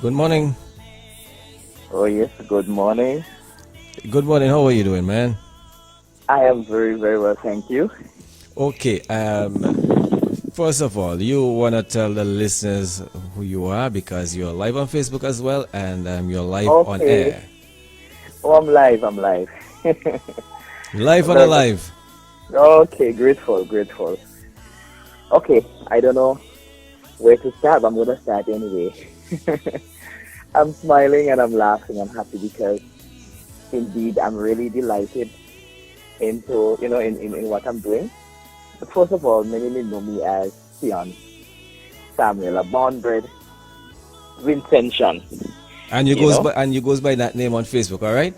Good morning. Oh, yes, good morning. Good morning. How are you doing, man? I am very, very well, thank you. Okay. First of all, you wanna tell the listeners who you are because you're live on Facebook as well, and you're live on Okay. air. Oh, I'm live, I'm live. Live on a Very much. live. Okay, grateful, grateful. Okay, I don't know where to start, but I'm going to start anyway. I'm smiling and I'm laughing. I'm happy because indeed I'm really delighted in what I'm doing. But first of all, many may know me as Sion Samuel, a born bred Vincentian, And you know. you goes by that name on Facebook. All right.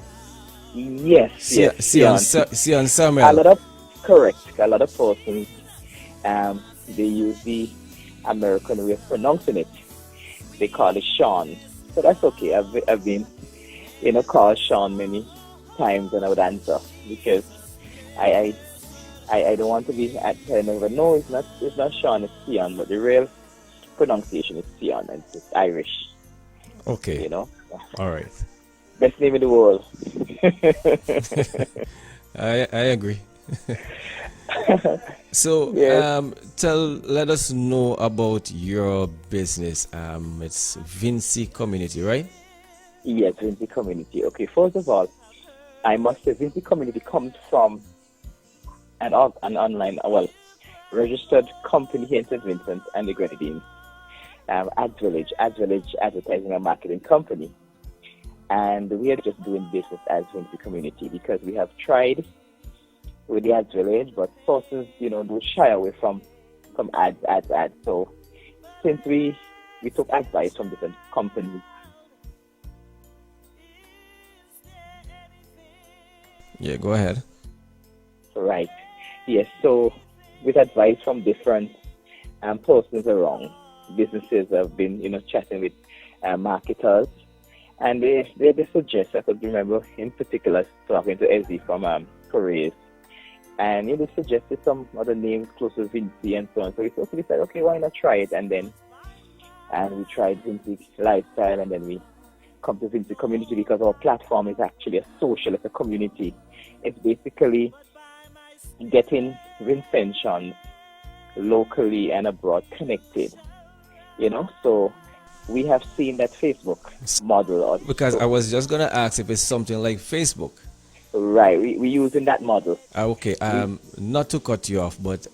Yes, yes, Sion Sion. Sion A Samuel. lot of correct. A lot of persons they use the American way of pronouncing it. They call it Sean. So that's okay. I've been called Sean many times and I would answer because I I don't want to be at telling everyone, no, it's not Sean, it's Sion, but the real pronunciation is Sion and it's Irish, Okay. you know. All right. Best name in the world. I agree. So, Yes, let us know about your business. It's Vincy Community, right? yes, Vincy Community. Okay, first of all, I must say Vincy Community comes from an online, registered company here in St. Vincent and the Grenadines, Ads Village Advertising and Marketing Company. And we are just doing business as Vincy Community because we have tried with the Ads Village, but sources, do shy away from ads. So since we took advice from different companies, Yeah, go ahead. right? Yes, so with advice from different persons around, businesses have been, chatting with marketers, and they suggest, I could remember in particular talking to Ezzy from Koreas, and they suggested some other names close to Vinci and so on. So we said, okay, why not try it? And we tried Vinci Lifestyle, and then we come to Vinci Community because our platform is actually a social, it's a community. It's basically getting Vincentians locally and abroad connected, So we have seen that Facebook model, or Because so, I was just gonna ask if it's something like Facebook. right? We using that model. Okay, We not to cut you off, but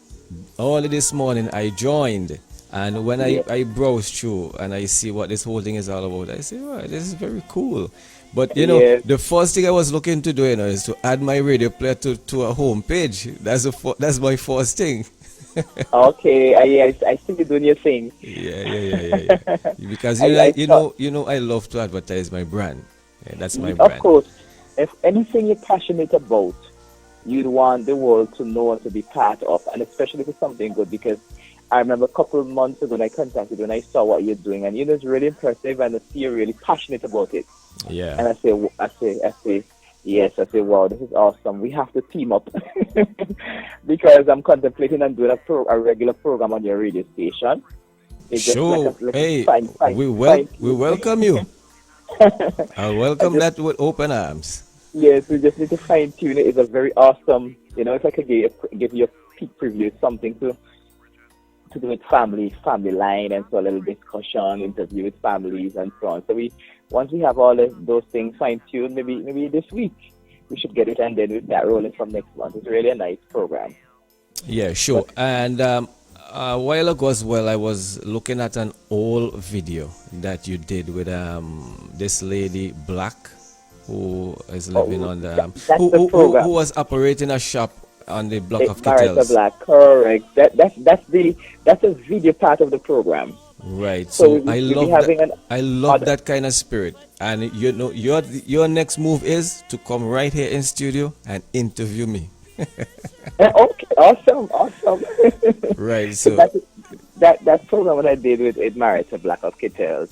only this morning I joined, and when Yes, I browse through and I see what this whole thing is all about, I say, wow, this is very cool. But yes. the first thing I was looking to do, is to add my radio player to a home page. That's my first thing. Okay, I see you doing your thing. Yeah. Because I thought, I love to advertise my brand. Yeah, that's my of brand. course, if anything you're passionate about, you'd want the world to know and to be part of, and especially if it's something good. Because I remember a couple of months ago when I contacted you and I saw what you're doing, and it's really impressive, and I see you're really passionate about it. Yeah. And I say, yes. I say, wow, this is awesome. We have to team up because I'm contemplating on doing a regular program on your radio station. It's just Sure. like a Hey, fine we tune. welcome you. I I welcome just that with open arms. Yes, we just need to fine tune it. It's a very awesome, if I could give you a peek preview, something to do with family line, and so a little discussion, interview with families, and so on. So once we have all those things fine tuned, maybe this week we should get it, and then with that rolling from next month. It's really a nice program. Yeah, sure. But And a while ago as well, I was looking at an old video that you did with this lady Black, who is living oh, on the that's the who program. was operating a shop on the block of Marita Kittels. Black, correct. That's a video part of the program. Right. So So we'll be having an I love other. that kind of spirit. And your next move is to come right here in studio and interview me. Okay, awesome. Right. So So that program that I did with Ed Marita Black of Kittels,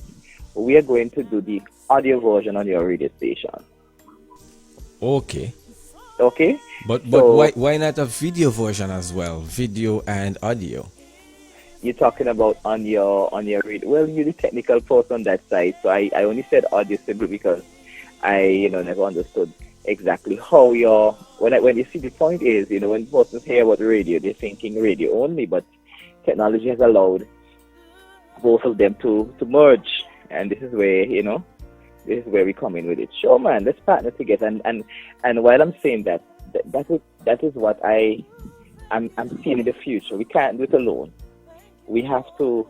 we are going to do the audio version on your radio station. okay. Okay? But So why not a video version as well? Video and audio. you're talking about on your radio. Well, you're the technical person on that side, so I only said audio simply because I never understood exactly how your when you see the point is when persons hear about radio, they're thinking radio only, but technology has allowed both of them to merge, and this is where we come in with it. Sure, man, let's partner together. And while I'm saying that is what I'm seeing in the future. We can't do it alone. We have to,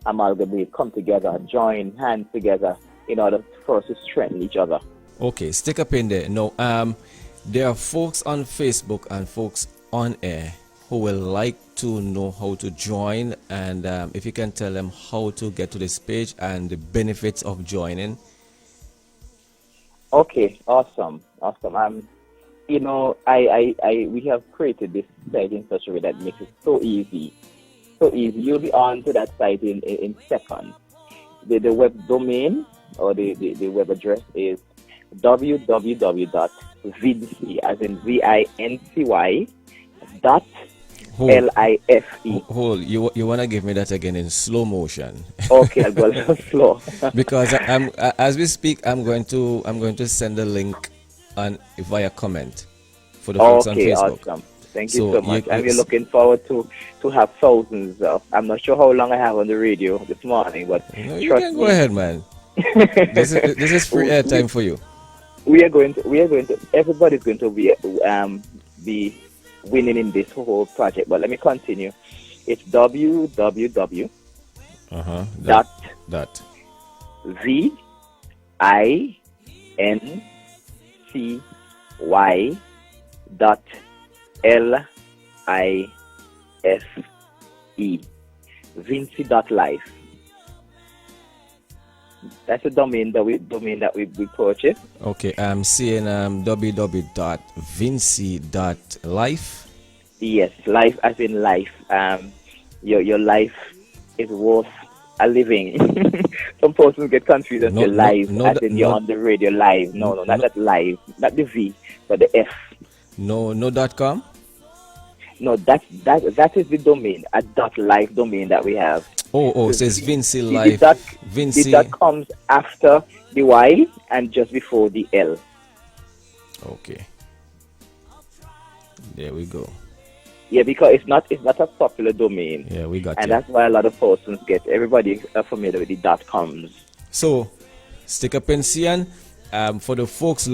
amalgamate, come together, join hands together in order for us to strengthen each other. Okay, stick up in there. No, there are folks on Facebook and folks on air who will like to know how to join, and if you can tell them how to get to this page and the benefits of joining. Okay, awesome. We have created this site in such a way that makes it so easy. So easy. You'll be on to that site in seconds. The web domain or the web address is www.vincy, as in VINCY, dot LIFE. Hold, you wanna give me that again in slow motion? Okay, I'll go a little slow. Because as we speak, I'm going to send a link via comment for the folks on Facebook. Awesome. Thank you so much. And we're looking forward to have thousands of. I'm not sure how long I have on the radio this morning, but you can go ahead, man. This is free airtime for you. We are going to. Everybody's going to be winning in this whole project. But let me continue. It's www. Dot. VINCY dot LIFE. Vincy.life. That's a domain that we purchased. Okay, I'm seeing www.vincy.life. Yes, life as in life. Your life is worth a living. Some persons get confused and say live, as in you're on the radio live. No, not that live, not the V, but the F. No .com. No, that is the domain, a .live domain that we have. Oh, it says Vincy Life. Vincy. The dot comes after the Y and just before the L. Okay. There we go. Yeah, because it's not a popular domain. Yeah, we got and that's why a lot of persons everybody familiar with the .coms. So, stick up in Cian. For the folks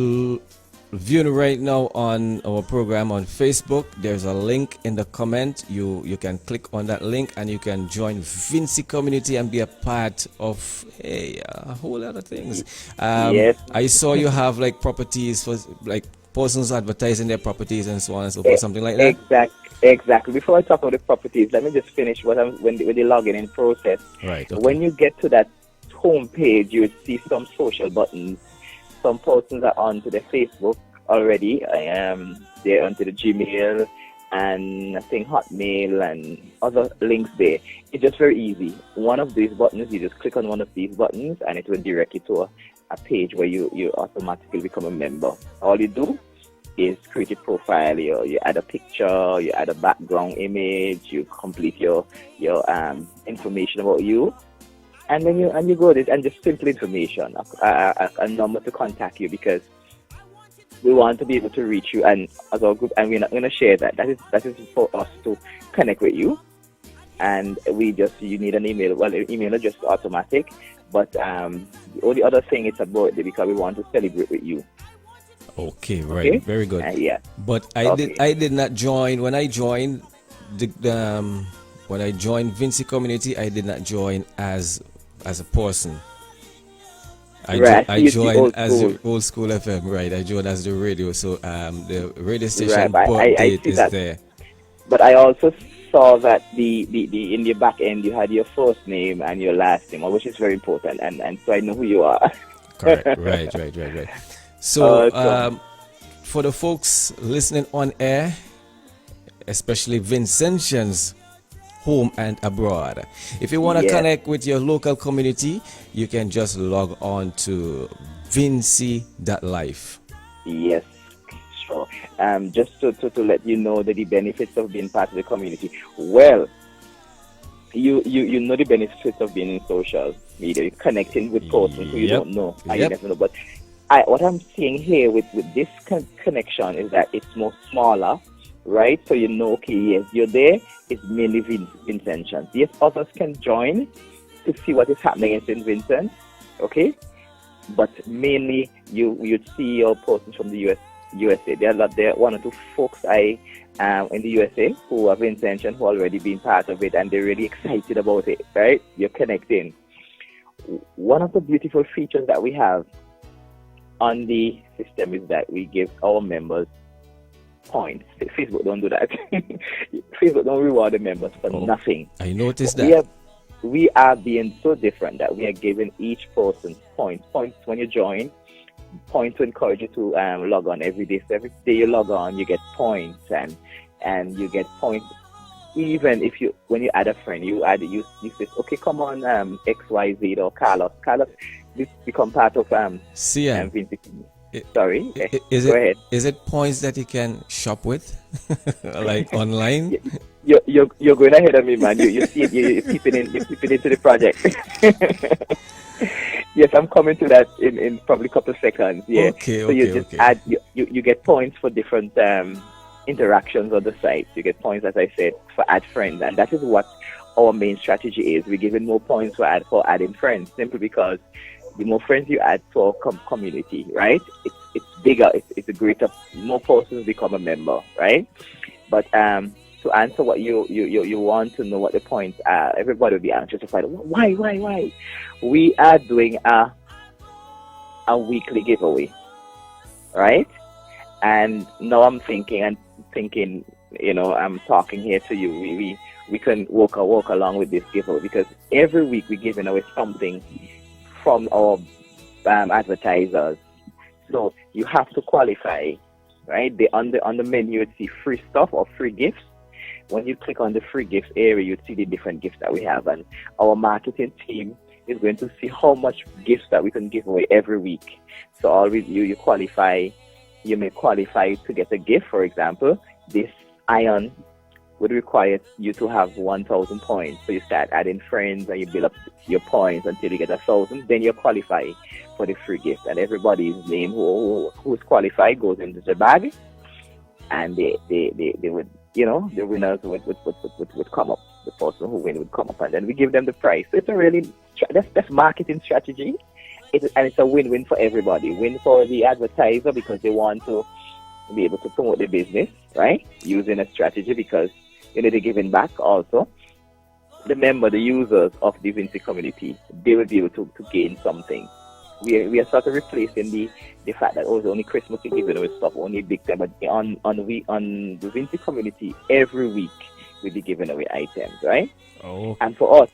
viewing right now on our program on Facebook, there's a link in the comment. You can click on that link and you can join Vincy community and be a part of a whole lot of things. Yes. I saw you have like properties for like persons advertising their properties and so on and so forth, something like that. Exactly. Before I talk about the properties, let me just finish when the login in process. Right. Okay. When you get to that home page, you would see some social buttons. Some persons are onto the Facebook already. They're onto the Gmail and I think Hotmail and other links there. It's just very easy. One of these buttons, you just click on one of these buttons and it will direct you to a page where you automatically become a member. All you do is create a profile. You add a picture, you add a background image, you complete your information about you. And then you go this and just simple information, a number to contact you, because we want to be able to reach you and as our group, and we're not going to share that. That is for us to connect with you, and you need an email. Well, the email address is automatic, but the only other thing is about it because we want to celebrate with you. Okay, right, okay? Very good. Yeah, but I did not join when I joined when I joined Vincy community. I did not join as a person. I joined as the old school FM, right? I joined as the radio, so the radio station date is there. But I also saw that the in the back end you had your first name and your last name, which is very important, and so I know who you are. Correct. Right. So for the folks listening on air, especially Vincentians home and abroad, if you want to connect with your local community, you can just log on to vincy.life. Yes, sure. Just to let you know that the benefits of being part of the community. Well, you know the benefits of being in social media. You're connecting with persons who you Yep. don't know, and you Yep. never know. But what I'm seeing here with this connection is that it's more smaller, right? So you know, okay, yes, you're there. It's mainly Vincentians. Yes, others can join to see what is happening in St. Vincent, okay? But mainly you'd see your persons from the USA. There are one or two folks in the USA who have intention, who already been part of it, and they're really excited about it, right? You're connecting. One of the beautiful features that we have on the system is that we give our members points. Facebook don't do that. Facebook don't reward the members for nothing. I noticed that. We are being so different that we are giving each person points. Points when you join, points to encourage you to log on every day. So every day you log on, you get points, and you get points. Even if when you add a friend, you say, okay, come on, XYZ or Carlos. Carlos, this become part of CM. Vincy. Sorry. Go ahead. Is it points that you can shop with, like online? You're going ahead of me, man. You see it. You're keeping into the project. Yes, I'm coming to that in probably a couple of seconds. Yeah. Okay. So you just add. You get points for different interactions on the site. You get points, as I said, for add friends, and that is what our main strategy is. We're giving more points for adding friends, simply because the more friends you add to our community, right? It's bigger. It's a greater. More persons become a member, right? But to answer what you want to know what the points are, everybody will be anxious to find out why. We are doing a weekly giveaway, right? And now I'm thinking, I'm talking here to you. We can walk along with this giveaway, because every week we're giving away something from our advertisers. So you have to qualify, right? On the menu you'd see free stuff or free gifts. When you click on the free gifts area, you'd see the different gifts that we have, and our marketing team is going to see how much gifts that we can give away every week. So always you qualify. You may qualify to get a gift. For example, this iron would require you to have 1,000 points. So you start adding friends and you build up your points until you get 1,000. Then you qualify for the free gift. And everybody's name who's qualified goes into the bag. And they would, the winners would come up. The person who wins would come up, and then we give them the prize. So it's a really, that's marketing strategy. And it's a win-win for everybody. Win for the advertiser, because they want to be able to promote the business, right? Using a strategy, because they're giving back also. The users of the Vincy community, they will be able to gain something. We are sort of replacing the fact that it's only Christmas we're giving away stuff, only big time. But on the Vincy community, every week we'll be giving away items, right? Oh. And for us,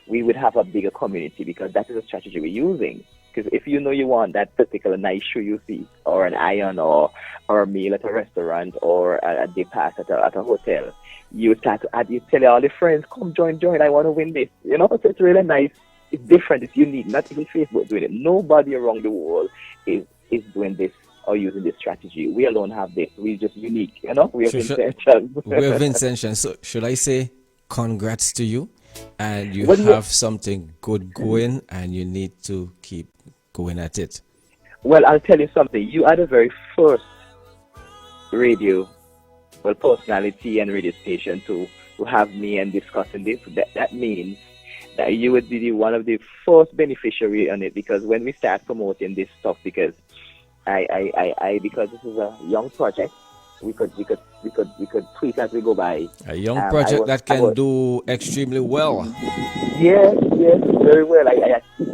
we would have a bigger community, because that is a strategy we're using. Because if you want that particular nice shoe you see, or an iron, or a meal at a restaurant, or a day pass at a hotel, you start to add. You tell all your friends, "Come join! I want to win this." So it's really nice. It's different. It's unique. Not even Facebook doing it. Nobody around the world is doing this or using this strategy. We alone have this. We're just unique. We are Vincentians. We're Vincentians. So should I say congrats to you? And you have something good going, and you need to keep going at it. Well, I'll tell you something. You are the very first personality and radio station to have me and discussing this. That means that you would be one of the first beneficiary on it, because when we start promoting this stuff, because because this is a young project, we could tweak as we go by. A young project that can do extremely well. Yes, very well.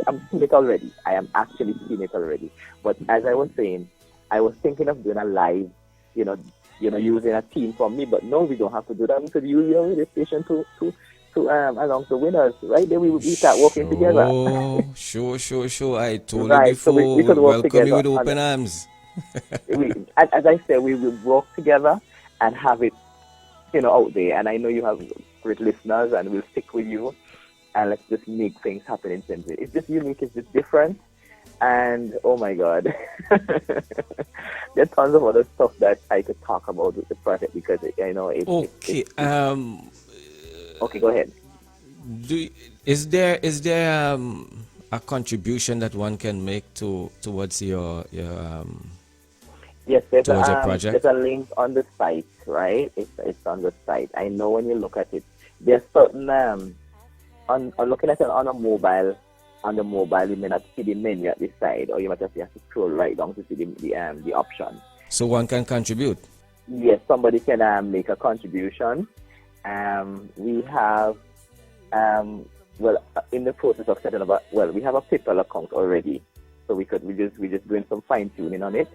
I'm seeing it already. I am actually seeing it already. But as I was saying, I was thinking of doing a live, using a team from me. But no, we don't have to do that. We could use your radio station to announce the winners, right? Then we start working together. Sure. I told right, you before, so we could work welcome you with together. open arms. As I said, we will work together and have it, out there. And I know you have great listeners, and we'll stick with you. And let's just make things happen in Vincent. It's just unique. It's just different. And oh my God, there's tons of other stuff that I could talk about with the project, because I know it's. Okay. Okay, go ahead. Is there a contribution that one can make towards Yes, towards your project? there's a link on the site, right? It's on the site. I know when you look at it, there's certain on looking at it on the mobile you may not see the menu at the side, or you might just have to scroll right down to see the option. So one can contribute. Yes, somebody can make a contribution. We have in the process of setting up we have a PayPal account already, so we just doing some fine tuning on it.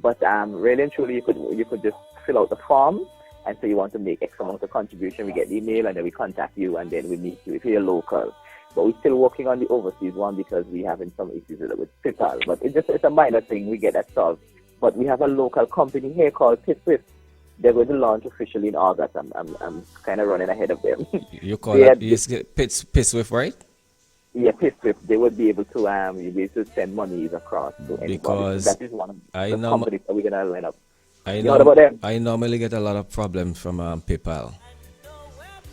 But really and truly, you could just fill out the form and say you want to make X amount of contribution. We get the email and then we contact you and then we meet you if you're local. But we're still working on the overseas one because we're having some issues with PayPal. But it's a minor thing. We get that solved. But we have a local company here called Pittswift. They're going to launch officially in August. I'm kind of running ahead of them. You call it Pittswift, right? Yeah, Pittswift. They would be able to you'll be able to send monies across to anybody. Because that is one of the companies that we're going to line up. I You know about them? I normally get a lot of problems from PayPal.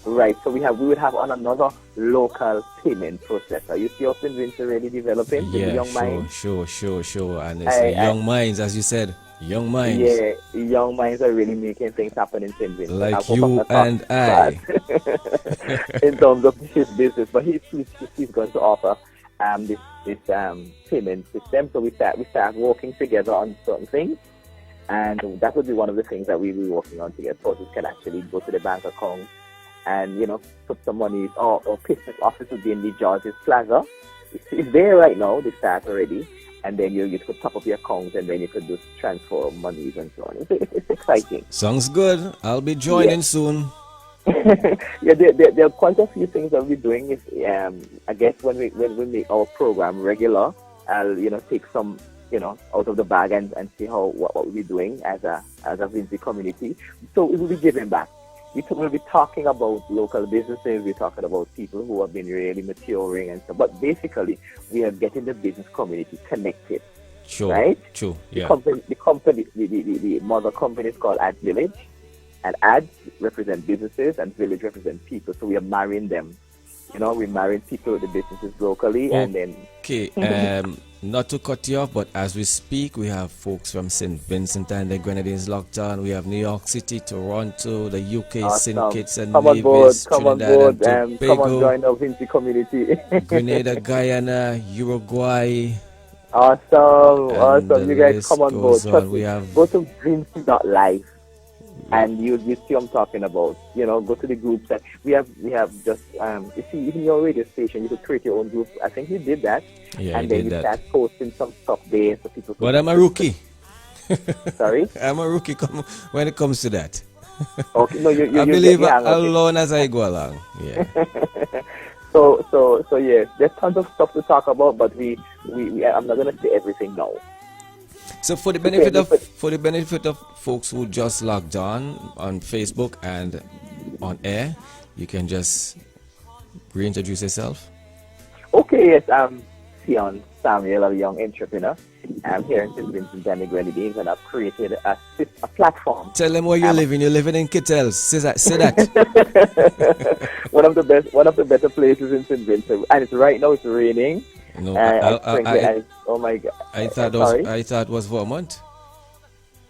Right, so we would have on another local payment processor. You see us in Vincy already developing with the Yeah, young minds? sure. And it's young minds, as you said, young minds. Yeah, young minds are really making things happen in St. Vincent. Like you and I. In terms of his business, but he's going to offer this payment system. So we start working together on certain things, and that would be one of the things that we will be working on together. Persons can actually go to the bank account and put some money. Or business office would be in the George's Plaza. It's there right now. They start already, and then you could top up your account, and then you could just transfer monies and so on. It's exciting. Sounds good. I'll be joining soon. Yeah, there are quite a few things that we're doing. Is I guess when we make our program regular, I'll take some out of the bag and see what we're doing as a Vincy community. So it will be giving back. We'll be talking about local businesses. We're talking about people who have been really maturing and so. But basically, we are getting the business community connected. Sure. Right? True. Yeah. The mother company is called Ad Village, and ads represent businesses and village represent people. So we are marrying them. We're marrying people with the businesses locally, and then. Okay. Not to cut you off, but as we speak, we have folks from St. Vincent and the Grenadines locked on. We have New York City, Toronto, the UK, Awesome. St. Kitts and come on Nevis, board, Trinidad and come on Tobago, join our Vincy community. Grenada, Guyana, Uruguay. Awesome. You guys come on board. Trust We me. have Go to Vincy.life and you see what I'm talking about. Go to the groups that we have just you see, even your radio station, you could create your own group. I think you did that. Yeah, and then you start posting some stuff there so people But I'm a rookie. Sorry? I'm a rookie when it comes to that. Okay, no, you I believe I'll learn as I go along. Yeah. So yeah, there's tons of stuff to talk about, but I'm not gonna say everything now. So for the benefit of folks who just logged on Facebook and on air, you can just reintroduce yourself. Okay, yes, I'm Sion Samuel, a young entrepreneur. I'm here in St. Vincent and the Grenadines, and I've created a platform. Tell them where you're living. You're living in Kittels. Say that. one of the better places in St. Vincent, and right now it's raining. No, oh my God! I thought it was Vermont.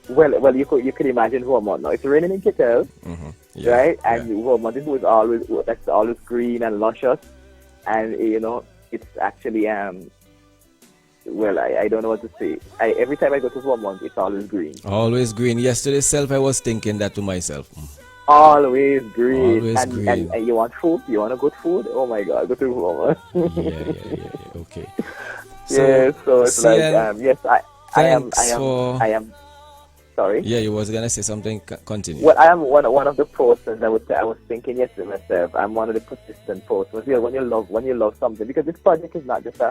Well, you could imagine Vermont now. It's raining in Kittels, yeah, right? And Vermont is always green and luscious, and it's actually well, I don't know what to say. Every time I go to Vermont, it's always green. Always green. Yesterday self, I was thinking that to myself. Always green. Always green. And you want food? You want a good food? Oh my God, go to Vermont. Yeah. Okay. So it's like yes, I am. Sorry. Yeah, you was gonna say something. Continue. Well, I am one of the persons. I was thinking yesterday myself. I'm one of the persistent persons. Yeah, when you love something, because this project is not just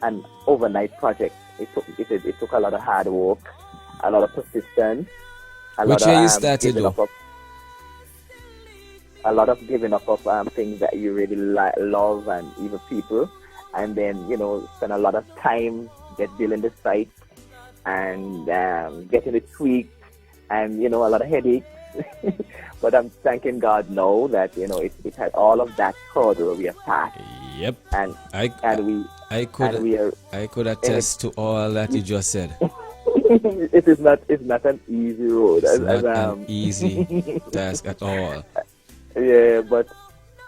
an overnight project. It took a lot of hard work, a lot of persistence, Which year you started though? A lot of giving up of things that you really love and even people, and then spend a lot of time building the site and getting it tweaked, and a lot of headaches But I'm thanking God now that it had all of that hurdle we have passed, Yep. and I and we I and could we are. I could And it, attest to all that you just said. it's not an easy road, It's as not an easy task at all. yeah. But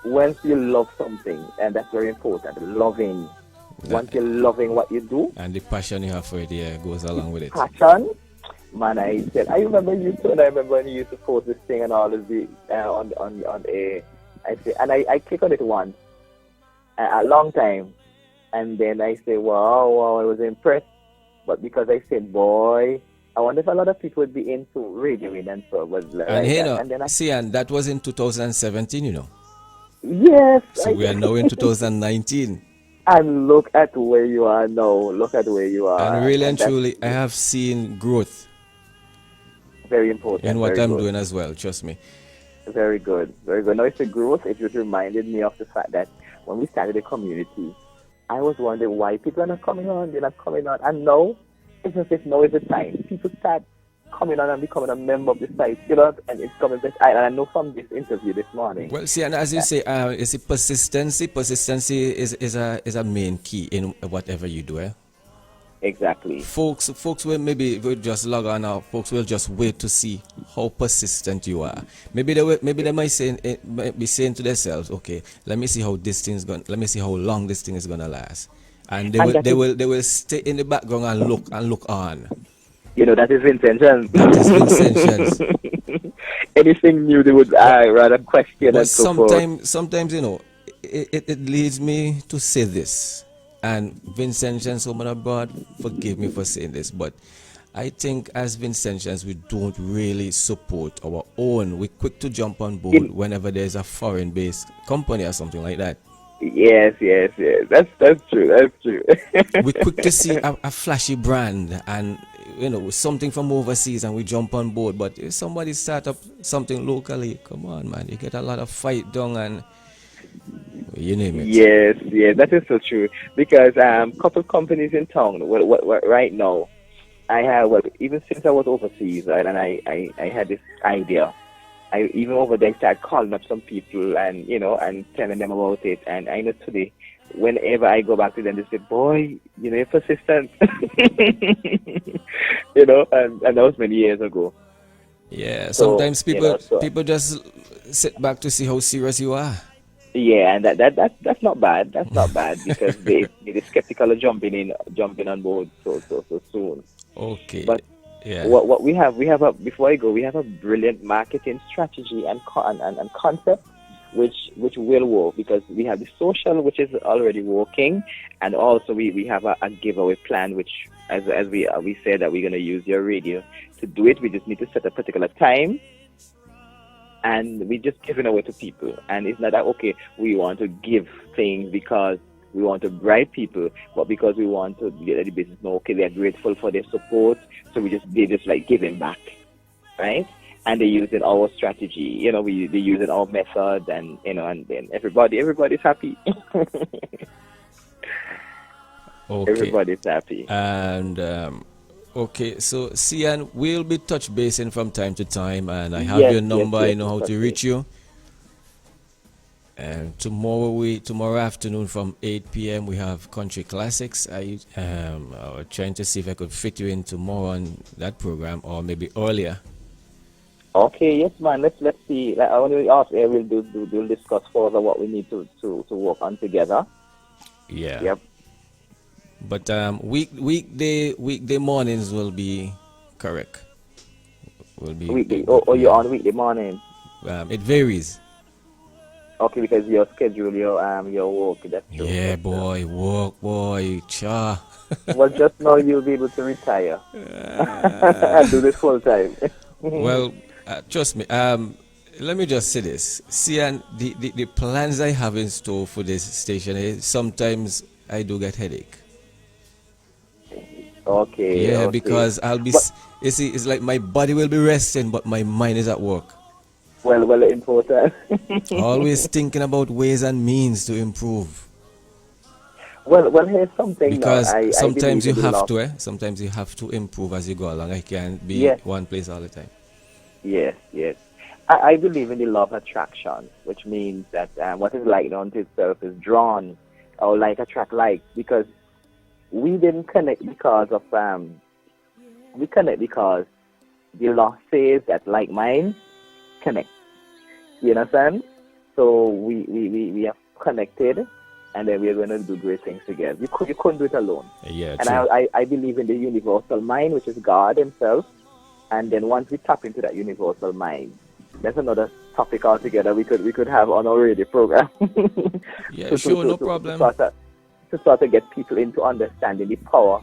once you love something, and that's very important, loving. That- Once you're loving what you do, and the passion you have for it, yeah, goes along with it. passion. Man, I remember you too, and I remember when you used to post this thing and all of the on a. I say, and I click on it once, a long time, and then I say, wow, I was impressed. But because I said, boy, I wonder if a lot of people would be into radioing and so was like And hey, that. no, And then see, and that was in 2017, you know. yes, So we are now in 2019. and look at where you are now. Look at where you are, And really and that's truly, I have seen growth very important. in what very I'm good. doing as well, trust me. Very good, very good. Now it's a growth. It just reminded me of the fact that when we started the community, I was wondering why people are not coming on. They're not coming on, and now it's as if now is the time. People start coming on and becoming a member of the site, and it's coming best. And I know from this interview this morning. Well, see, and as you say, is it persistency? Persistency is a main key in whatever you do, eh? Exactly. Folks will just log on now. Folks will just wait to see how persistent you are. Maybe they might be saying to themselves, okay, let me see how long this thing is gonna last, and they will stay in the background and look on. That is intention. That is Vincentians. Anything new they would rather question But and so forth. sometimes it leads me to say this. And Vincentians, woman of God, forgive me for saying this, but I think as Vincentians, we don't really support our own. We're quick to jump on board whenever there's a foreign-based company or something like that. Yes. That's true. That's true. We're quick to see a flashy brand and something from overseas, and we jump on board. But if somebody start up something locally, come on, man, you get a lot of fight done and you name it. Yes, that is so true. Because couple companies in town. Well, right now, I have even since I was overseas, right, and I had this idea. I even over there started calling up some people and and telling them about it. And I know today, whenever I go back to them, they say, "Boy, you're persistent." and that was many years ago. Yeah, So, sometimes people just sit back to see how serious you are. Yeah, and that's not bad. That's not bad because they're skeptical of jumping on board so soon. Okay. But yeah. what we have before I go, we have a brilliant marketing strategy and concept which will work because we have the social which is already working, and also we have a giveaway plan which as we said that we're going to use your radio to do it. We just need to set a particular time. And we just giving away to people. And it's not that, okay, we want to give things because we want to bribe people, but because we want to get the business know, okay, they're grateful for their support. So they just like giving back, right? And they're using our strategy. They're using our method and then everybody's happy. Okay. Everybody's happy. And okay, so Sian, we'll be touch basing from time to time, and I have Yes, your number. yes, I know how to reach you. And tomorrow afternoon from 8 p.m. we have Country Classics. I was trying to see if I could fit you in tomorrow on that program, or maybe earlier. Okay, yes, man. Let's see. Like, when we ask, we'll discuss further what we need to work on together. Yeah. Yep. But weekday mornings will be correct. Will be Weekday. Oh, you're on weekday morning. It varies. Okay, because your schedule, your work. That's true. Yeah, That's boy, work, boy, cha. true. Well, just now you'll be able to retire and do this full time. Well, trust me. Let me just say this. See, and the plans I have in store for this station, sometimes I do get headache. Okay. Yeah, okay. because you see, it's like my body will be resting, but my mind is at work. Well, important. Always thinking about ways and means to improve. Well, here's something. Because now. sometimes you believe in have love. to, sometimes you have to improve as you go along. I can't be Yes. one place all the time. Yes. I believe in the law of attraction, which means that what is like unto itself is drawn, or like attract like, because we didn't connect because of we connect because the law says that like minds connect. You understand? So we have connected, and then we are going to do great things together. You couldn't do it alone. Yeah, And true. I believe in the universal mind, which is God Himself. And then once we tap into that universal mind, that's another topic altogether. We could have on our radio program. Yeah, sure, no problem. To sort of get people into understanding the power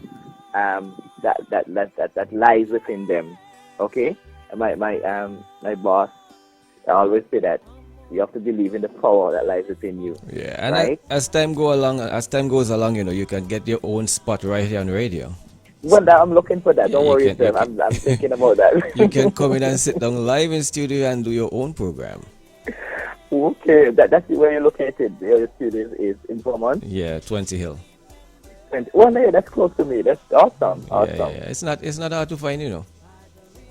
that lies within them. Okay, and my boss always say that you have to believe in the power that lies within you. Yeah, and right? as time goes along, you can get your own spot right here on radio. Well, I'm looking for that. Yeah, Don't worry, Sam. I'm thinking about that. You can come in and sit down live in studio and do your own program. Okay, that's where you're located. Your studio is in Vermont. Yeah, 20 Hill. Well, yeah, that's close to me. That's awesome. Awesome. Yeah. It's not hard to find.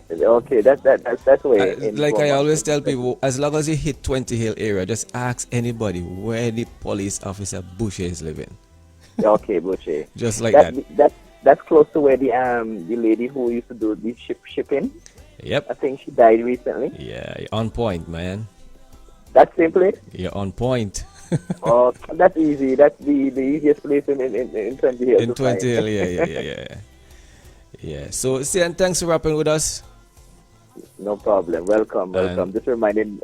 Okay, that's way. Like I always tell people, as long as you hit 20 Hill area, just ask anybody where the police officer Boucher is living. Okay, Boucher. Just like that. That's close to where the lady who used to do the shipping. Yep. I think she died recently. Yeah, you're on point, man. That same place? You're on point. Oh, that's easy. That's the easiest place in 20 Hill. In 20 Hill, yeah. Yeah. So, Sian, thanks for rapping with us. No problem. Welcome. Just reminding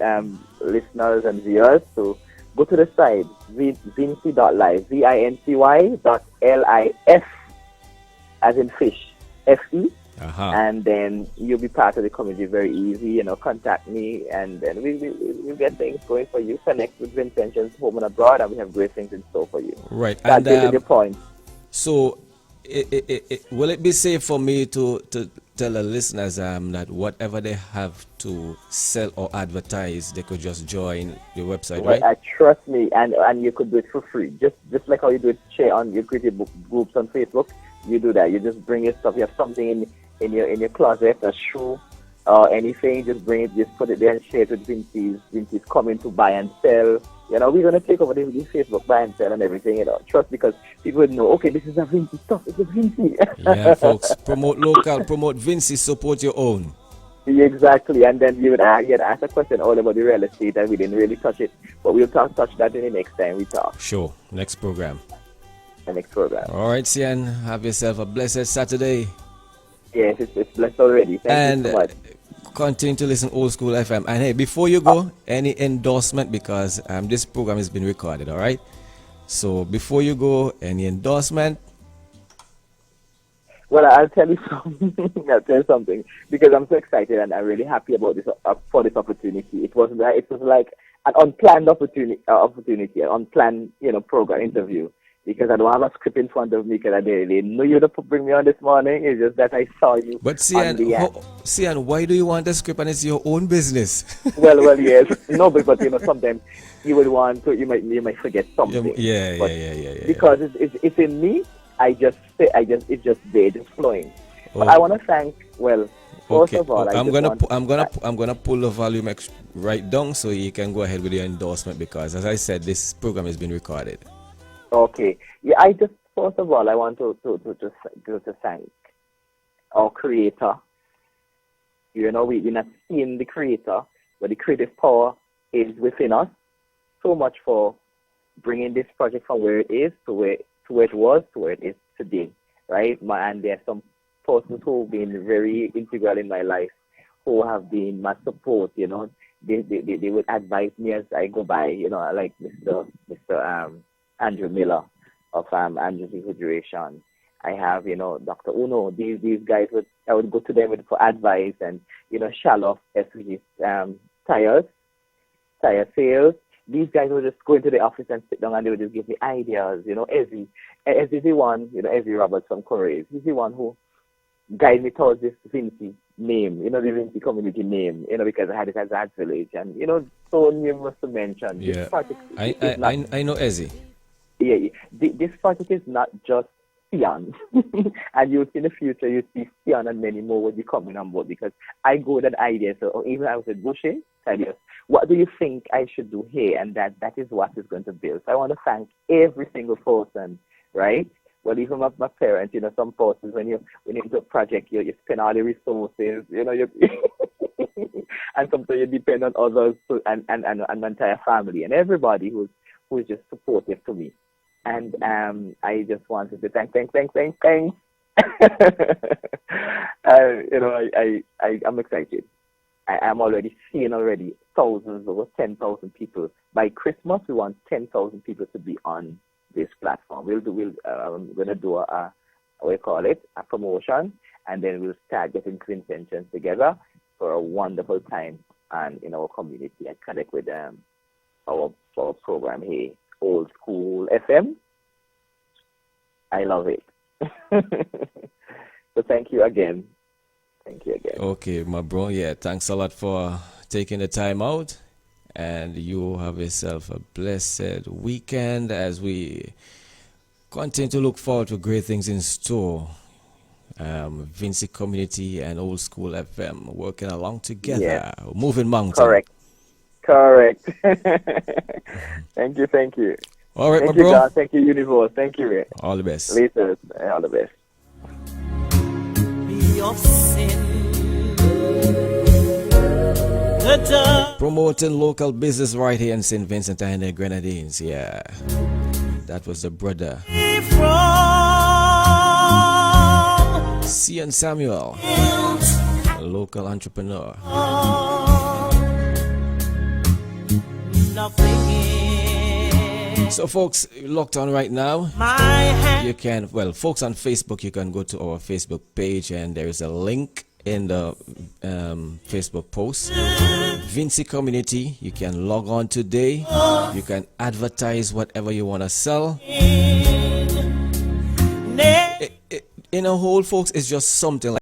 listeners and viewers to go to the site, Vincy.live, Vincy.live, as in fish, Fe. And then you'll be part of the community very easy. Contact me, and then we'll get things going for you. Connect with Vincentions home and abroad, and we have great things in store for you. Right. That's your point. So, will it be safe for me to tell the listeners that whatever they have to sell or advertise, they could just join your website, right? Trust me, and you could do it for free. Just like how you do it, share on your creative book groups on Facebook. You do that. You just bring your stuff. You have something in your closet, a shoe or anything. Just bring it. Just put it there and share it with Vincy's. Vincy's coming to buy and sell. We're gonna take over the Facebook buy and sell and everything. Trust, because people would know. Okay, this is a Vincy stuff. It's a Vincy. Yeah, folks. Promote local. Promote Vincy. Support your own. Exactly. And then you'd ask a question all about the real estate, and we didn't really touch it, but we'll touch that in the next time we talk. Sure. Next program. The next program. All right, Sian. Have yourself a blessed Saturday. Yes, it's blessed already. Thank you so much. Continue to listen Old School FM. And hey, before you go, any endorsement, because this program has been recorded, all right? So before you go, any endorsement? Well, I'll tell you something. Because I'm so excited and I'm really happy about this for this opportunity. It was like an unplanned opportunity, an unplanned program interview. Because I don't have a script in front of me, because I didn't know you to bring me on this morning. It's just that I saw you. But Sian, why do you want a script and it's your own business? well, yes. No, but sometimes you would want to. You might forget something. Yeah. Because it's in me. It's just there, just flowing. Oh. But I want to thank. Well, first of all, I'm gonna pull the volume right down so you can go ahead with your endorsement, because as I said, this program has been recorded. Okay. Yeah, first of all, I want to thank our creator. We're not seeing the creator, but the creative power is within us. So much for bringing this project from where it is to where it was to where it is today, right? And there are some persons who have been very integral in my life, who have been my support. They would advise me as I go by. Like Mr. Andrew Miller of Andrew's Refrigeration. I have, Dr. Uno. These guys I would go to them for advice, and Shaloff, SVG's tire sales. These guys would just go into the office and sit down, and they would just give me ideas. Ezzy is the one, Ezzy Roberts from Korea. He's the one who guided me towards this Vincy name, the Vincy community name, because I had it as Art Village, and so numerous to mention. Yeah, I know Ezzy. Yeah, this project is not just Sion. And you'll see in the future, you'll see Sion and many more will be coming on board because I go with that idea. So even I was at Bushy, tell you, what do you think I should do here? And that is what is going to build. So I want to thank every single person, right? Well, even my parents, some persons, when you into a project, you spend all the resources, you and sometimes you depend on others and the entire family and everybody who's just supportive to me. And I just wanted to thanks. I'm excited. I'm already seeing thousands, over 10,000 people. By Christmas, we want 10,000 people to be on this platform. We're gonna do a promotion, and then we'll start getting conventions together for a wonderful time and in our community and connect with our program here, Old School FM. I love it. So thank you again. Okay, my bro. Yeah, thanks a lot for taking the time out. And you have yourself a blessed weekend as we continue to look forward to great things in store. Vincy Community and Old School FM working along together, yes. Moving mountain. Correct. Thank you. All right, thank my you, bro. God. Thank you, Universe. Thank you, Ray. All the best. Later. All the best. Be of sin. Promoting local business right here in St. Vincent and the Grenadines. Yeah, that was the brother Cian Samuel, a local entrepreneur. So folks, locked on right now. You can, folks on Facebook, you can go to our Facebook page and there is a link in the Facebook post. Vincy Community, you can log on today. You can advertise whatever you want to sell. In a whole, folks, it's just something like